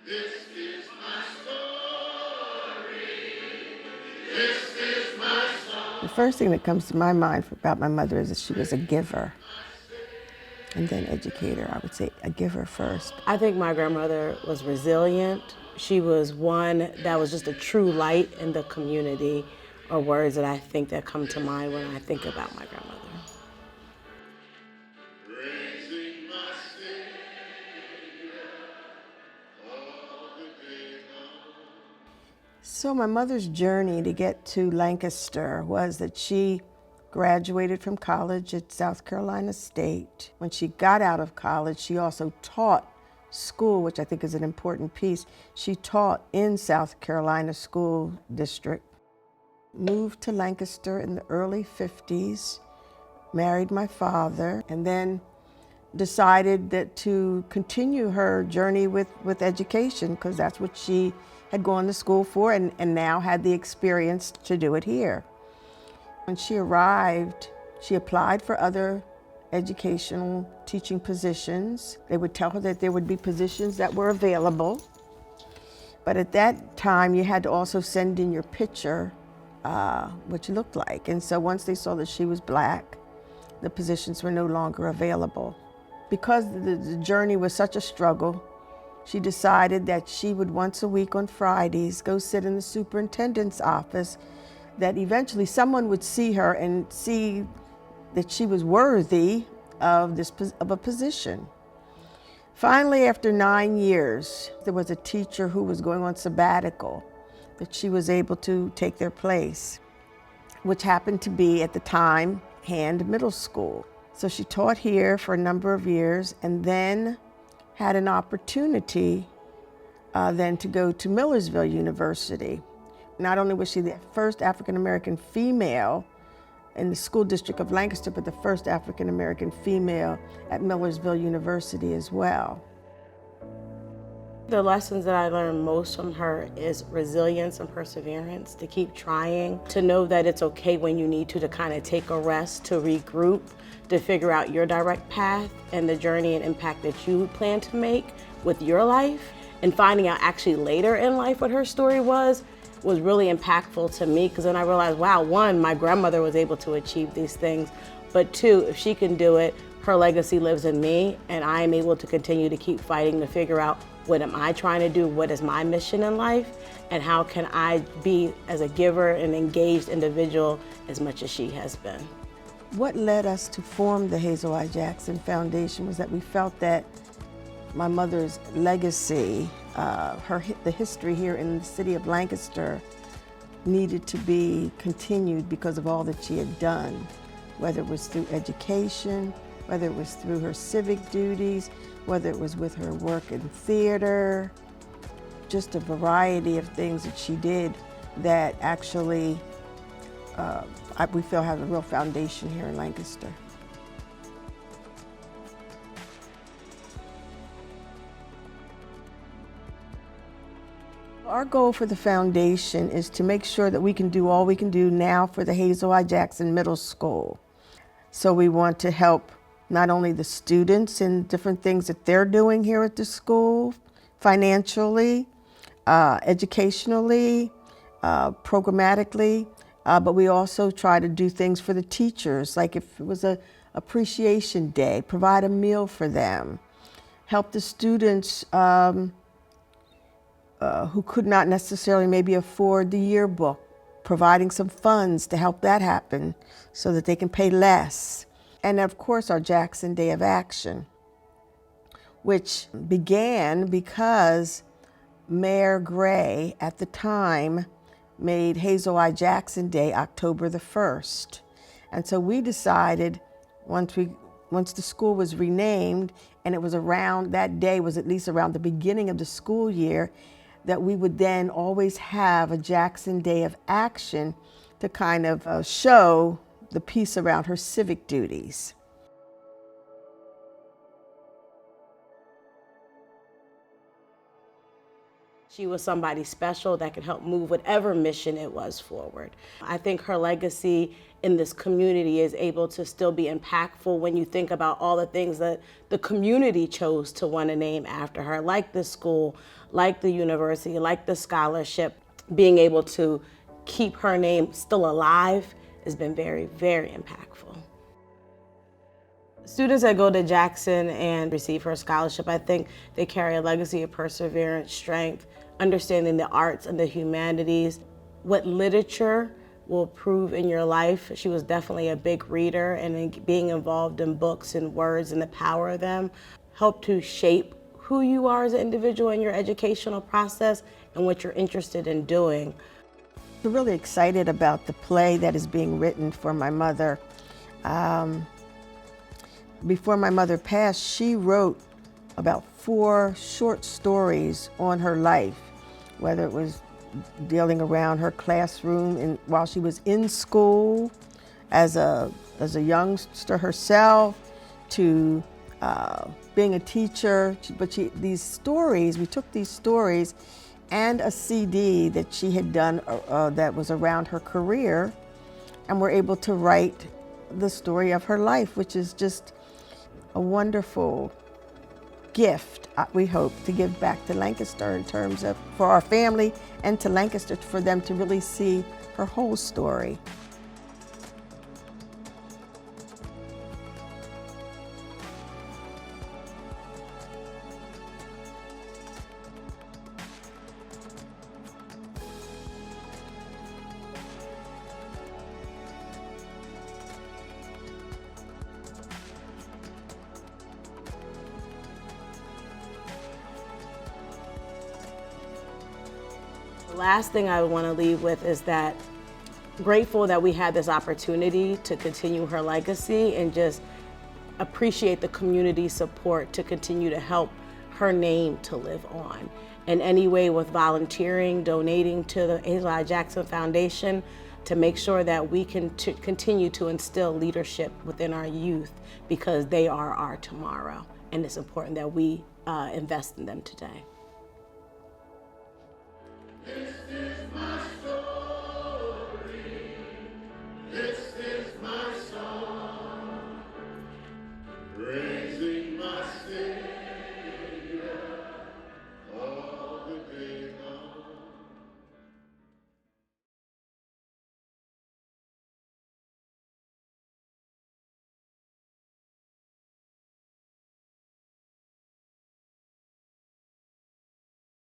This is my story. This is my song. The first thing that comes to my mind about my mother is that she was a giver. And then educator, I would say a giver first. I think my grandmother was resilient. She was one that was just a true light in the community, are words that I think that come to mind when I think about my grandmother. Raising my Savior all the day long. So my mother's journey to get to Lancaster was that she graduated from college at South Carolina State. When she got out of college, she also taught school, which I think is an important piece. She taught in South Carolina School District. Moved to Lancaster in the early 50s, married my father, and then decided that to continue her journey with education, because that's what she had gone to school for and now had the experience to do it here. When she arrived, she applied for other educational teaching positions. They would tell her that there would be positions that were available. But at that time, you had to also send in your picture, what you looked like. And so once they saw that she was Black, the positions were no longer available. Because the journey was such a struggle, she decided that she would once a week on Fridays go sit in the superintendent's office, that eventually someone would see her and see that she was worthy of a position. Finally, after 9 years, there was a teacher who was going on sabbatical that she was able to take their place, which happened to be at the time Hand Middle School. So she taught here for a number of years and then had an opportunity then to go to Millersville University. Not only was she the first African-American female in the school district of Lancaster, but the first African-American female at Millersville University as well. The lessons that I learned most from her is resilience and perseverance, to keep trying, to know that it's okay when you need to kind of take a rest, to regroup, to figure out your direct path and the journey and impact that you plan to make with your life. And finding out actually later in life what her story was really impactful to me, because then I realized, wow, one, my grandmother was able to achieve these things, but two, if she can do it, her legacy lives in me, and I am able to continue to keep fighting to figure out what am I trying to do, what is my mission in life, and how can I be as a giver and engaged individual as much as she has been. What led us to form the Hazel I. Jackson Foundation was that we felt that my mother's legacy, the history here in the city of Lancaster, needed to be continued because of all that she had done, whether it was through education, whether it was through her civic duties, whether it was with her work in theater, just a variety of things that she did that actually we feel have a real foundation here in Lancaster. Our goal for the foundation is to make sure that we can do all we can do now for the Hazel I. Jackson Middle School. So we want to help not only the students in different things that they're doing here at the school, financially, educationally, programmatically, but we also try to do things for the teachers, like if it was a appreciation day, provide a meal for them, help the students who could not necessarily maybe afford the yearbook, providing some funds to help that happen so that they can pay less. And of course, our Jackson Day of Action, which began because Mayor Gray at the time made Hazel I. Jackson Day October the 1st. And so we decided once the school was renamed, and it was around, that day was at least around the beginning of the school year, that we would then always have a Jackson Day of Action to kind of show the piece around her civic duties. She was somebody special that could help move whatever mission it was forward. I think her legacy in this community is able to still be impactful when you think about all the things that the community chose to want to name after her, like the school, like the university, like the scholarship. Being able to keep her name still alive has been very, very impactful. Students that go to Jackson and receive her scholarship, I think they carry a legacy of perseverance, strength, understanding the arts and the humanities, what literature will prove in your life. She was definitely a big reader, and being involved in books and words and the power of them helped to shape who you are as an individual in your educational process and what you're interested in doing. I'm really excited about the play that is being written for my mother. Before my mother passed, she wrote about 4 short stories on her life, whether it was dealing around her classroom while she was in school as a youngster herself, to being a teacher. But these stories, we took these stories and a CD that she had done that was around her career, and were able to write the story of her life, which is just a wonderful gift, we hope, to give back to Lancaster in terms of, for our family and to Lancaster, for them to really see her whole story. The last thing I want to leave with is that grateful that we had this opportunity to continue her legacy, and just appreciate the community support to continue to help her name to live on. In any way, with volunteering, donating to the Hazel I. Jackson Foundation, to make sure that we can continue to instill leadership within our youth, because they are our tomorrow, and it's important that we invest in them today.